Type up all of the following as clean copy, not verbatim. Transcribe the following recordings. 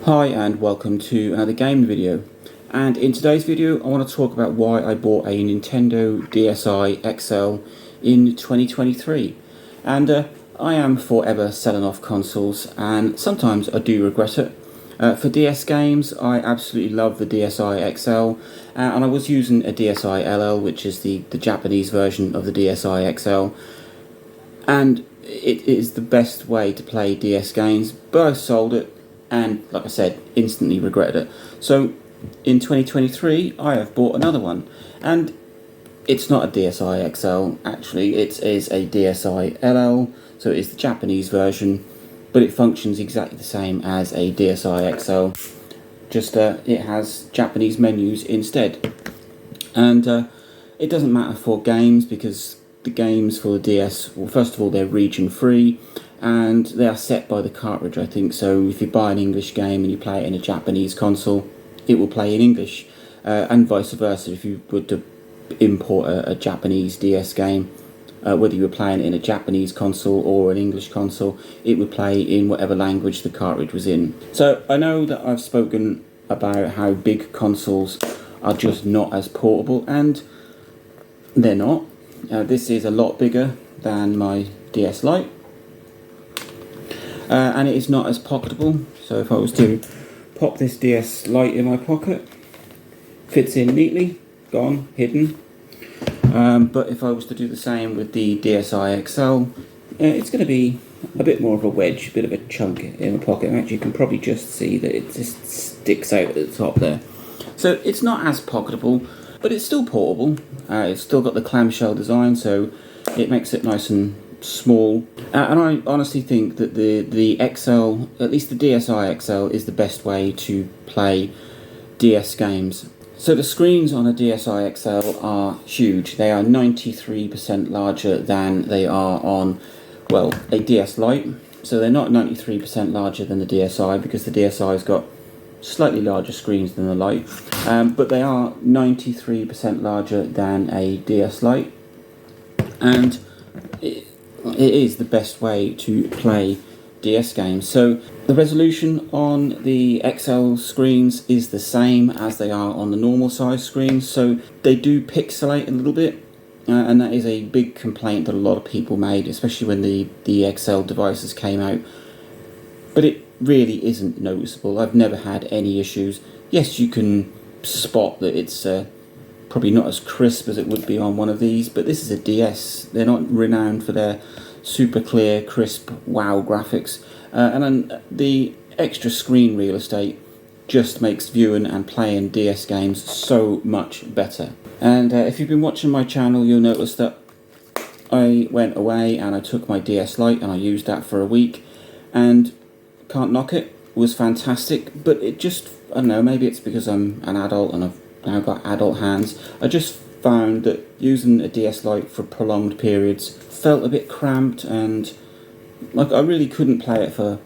Hi and welcome to another game video, and in today's video I want to talk about why I bought a Nintendo DSi XL in 2023. And I am forever selling off consoles, and sometimes I do regret it. For DS games I absolutely love the DSi XL, and I was using a DSi LL, which is the Japanese version of the DSi XL, and it is the best way to play DS games, but I sold it and, like I said, instantly regretted it. So in 2023 I have bought another one, and it's not a DSi XL actually, it is a DSi LL, so it is the Japanese version, but it functions exactly the same as a DSi XL, just it has Japanese menus instead. And it doesn't matter for games, because the games for the DS, well, first of all, they're region free, and they are set by the cartridge, I think. So if you buy an English game and you play it in a Japanese console, it will play in English, and vice versa. If you were to import a Japanese DS game, whether you were playing it in a Japanese console or an English console, it would play in whatever language the cartridge was in. So I know that I've spoken about how big consoles are just not as portable, and they're not. This is a lot bigger than my DS Lite, and it is not as pocketable. So if I was to pop this DS Lite in my pocket, fits in neatly, gone, hidden. But if I was to do the same with the DSi XL, it's going to be a bit more of a wedge, a bit of a chunk in my pocket. Actually, you can probably just see that it just sticks out at the top there. So it's not as pocketable, but it's still portable. It's still got the clamshell design, so it makes it nice and small. And I honestly think that the XL, at least the DSi XL, is the best way to play DS games. So the screens on a DSi XL are huge. They are 93% larger than they are on, well, a DS Lite. So they're not 93% larger than the DSi, because the DSi's got slightly larger screens than the Lite, but they are 93% larger than a DS Lite, and it is the best way to play DS games. So the resolution on the XL screens is the same as they are on the normal size screens, so they do pixelate a little bit, and that is a big complaint that a lot of people made, especially when the XL devices came out. But it really isn't noticeable. I've never had any issues. Yes, you can spot that it's probably not as crisp as it would be on one of these, but this is a DS. They're not renowned for their super clear, crisp, wow graphics. And then the extra screen real estate just makes viewing and playing DS games so much better. And if you've been watching my channel, you'll notice that I went away and I took my DS Lite and I used that for a week, and can't knock it, was fantastic. But it just, I don't know, maybe it's because I'm an adult and I've now got adult hands. I just found that using a DS Lite for prolonged periods felt a bit cramped, and like I really couldn't play it for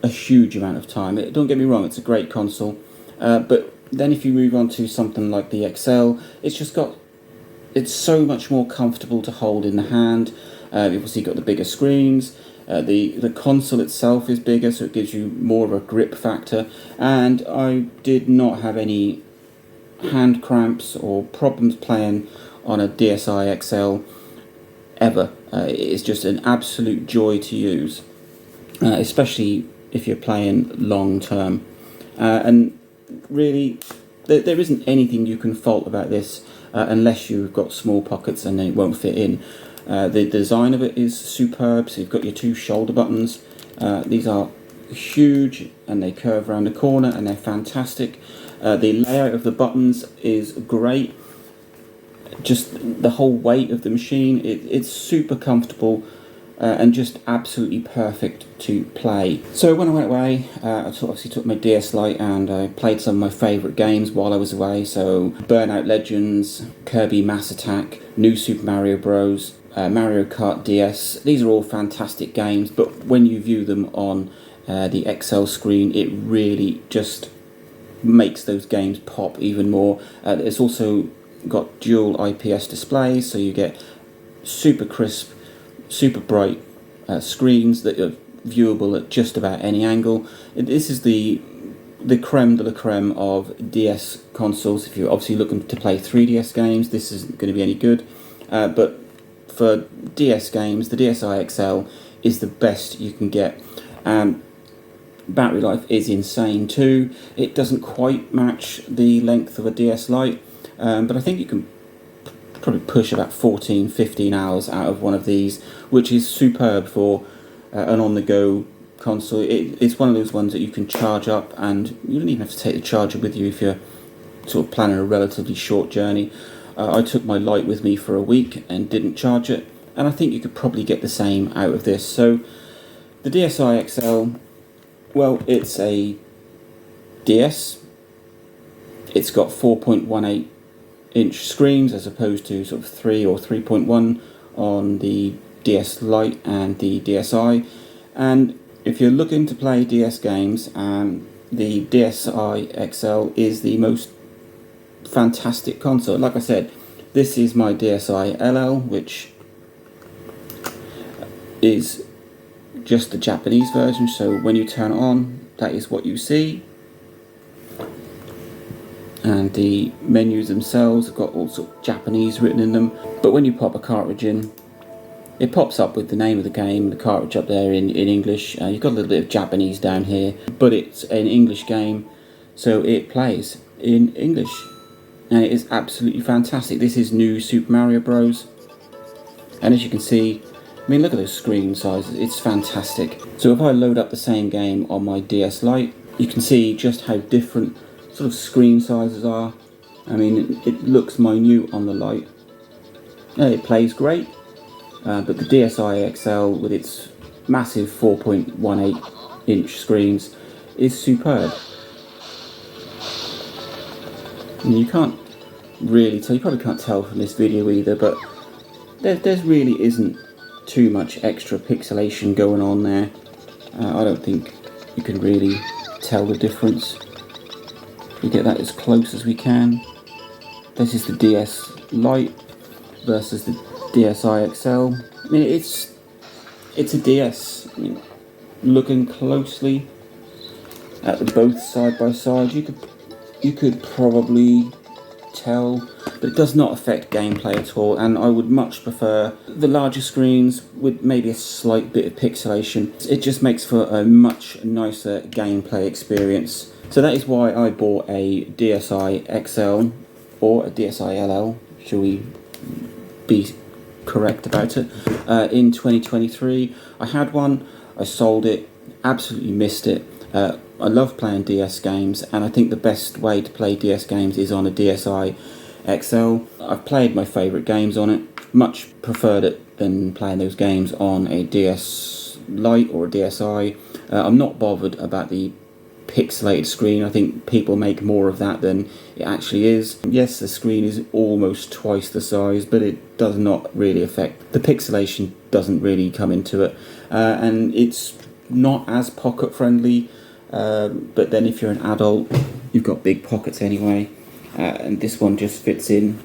a huge amount of time. Don't get me wrong, it's a great console, but then if you move on to something like the XL, it's so much more comfortable to hold in the hand. You've obviously got the bigger screens. The console itself is bigger, so it gives you more of a grip factor, and I did not have any hand cramps or problems playing on a DSi XL ever. It's just an absolute joy to use, especially if you're playing long term. And really, there isn't anything you can fault about this, unless you've got small pockets and then it won't fit in. The design of it is superb. So you've got your two shoulder buttons. These are huge and they curve around the corner and they're fantastic. The layout of the buttons is great. Just the whole weight of the machine, it's super comfortable, and just absolutely perfect to play. So when I went away, I obviously took my DS Lite and I played some of my favourite games while I was away. So Burnout Legends, Kirby Mass Attack, New Super Mario Bros, Mario Kart DS. These are all fantastic games, but when you view them on the XL screen, it really just makes those games pop even more. It's also got dual IPS displays, so you get super crisp, super bright screens that are viewable at just about any angle. This is the the creme de la creme of DS consoles. If you're obviously looking to play 3DS games, this isn't going to be any good. But for DS games, the DSi XL is the best you can get. Battery life is insane too. It doesn't quite match the length of a DS Lite, but I think you can probably push about 14-15 hours out of one of these, which is superb for an on-the-go console. It's one of those ones that you can charge up, and you don't even have to take the charger with you if you're sort of planning a relatively short journey. I took my Lite with me for a week and didn't charge it, and I think you could probably get the same out of this. So the DSi XL, well, it's a DS. It's got 4.18 inch screens as opposed to sort of 3 or 3.1 on the DS Lite and the DSi. And if you're looking to play DS games, the DSi XL is the most fantastic console. Like I said, this is my DSi LL, which is just the Japanese version, so when you turn it on, that is what you see. And the menus themselves have got all sorts of Japanese written in them, but when you pop a cartridge in, it pops up with the name of the game, the cartridge up there in English. You've got a little bit of Japanese down here, but it's an English game, so it plays in English, and it is absolutely fantastic. This is new Super Mario Bros, and as you can see, I mean, look at those screen sizes, it's fantastic. So if I load up the same game on my DS Lite, you can see just how different sort of screen sizes are. I mean, it looks minute on the Lite. It plays great, but the DSi XL with its massive 4.18 inch screens is superb. And you can't really tell, you probably can't tell from this video either, but there really isn't too much extra pixelation going on there. I don't think you can really tell the difference. We get that as close as we can. This is the DS Lite versus the DSi XL. I mean, it's a DS. I mean, looking closely at the both side by side, you could probably tell, but it does not affect gameplay at all, and I would much prefer the larger screens with maybe a slight bit of pixelation. It just makes for a much nicer gameplay experience. So that is why I bought a DSi XL, or a DSi LL, shall we be correct about it, in 2023. I had one, I sold it, absolutely missed it. I love playing DS games, and I think the best way to play DS games is on a DSi XL. I've played my favourite games on it, much preferred it than playing those games on a DS Lite or a DSi. I'm not bothered about the pixelated screen. I think people make more of that than it actually is. Yes, the screen is almost twice the size, but it does not really affect. The pixelation doesn't really come into it, and it's not as pocket friendly. But then if you're an adult, you've got big pockets anyway, and this one just fits in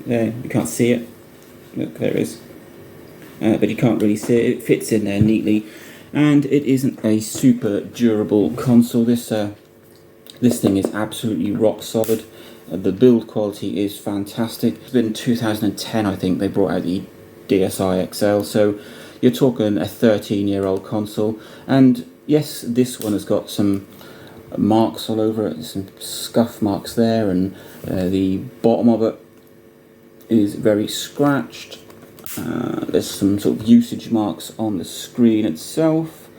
there. You can't see it, look, there it is, but you can't really see it. It fits in there neatly, and it isn't a super durable console. This thing is absolutely rock solid. The build quality is fantastic. It's been 2010, I think, they brought out the DSi XL, so you're talking a 13-year-old console. And yes, this one has got some marks all over it, some scuff marks there, and the bottom of it is very scratched. There's some sort of usage marks on the screen itself.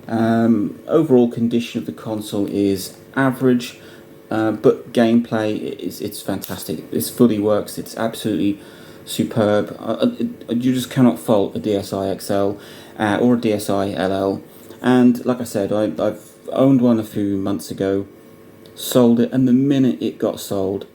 Overall condition of the console is average, but gameplay it's fantastic. This fully works. It's absolutely superb. You just cannot fault a DSi XL or a DSi LL. And like I said, I've owned one a few months ago, sold it, and the minute it got sold,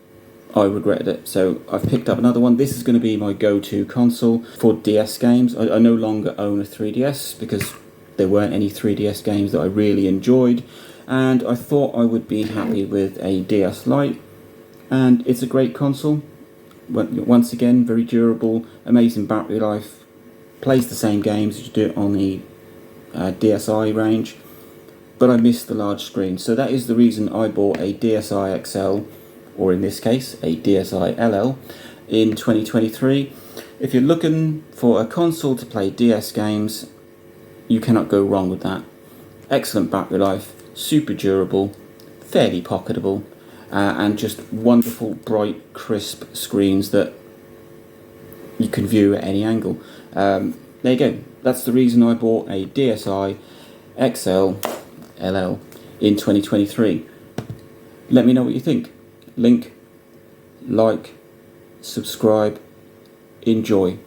I regretted it. So I've picked up another one. This is going to be my go-to console for DS games. I no longer own a 3DS because there weren't any 3DS games that I really enjoyed, and I thought I would be happy with a DS Lite, and it's a great console. Once again, very durable, amazing battery life, plays the same games as you do it on the DSi range. but I missed the large screen. So that is the reason I bought a DSi XL, or in this case, a DSi LL, in 2023. If you're looking for a console to play DS games, you cannot go wrong with that. Excellent battery life, super durable, fairly pocketable, and just wonderful, bright, crisp screens that you can view at any angle. There you go. That's the reason I bought a DSi XL LL in 2023. Let me know what you think. Link, like, subscribe, enjoy.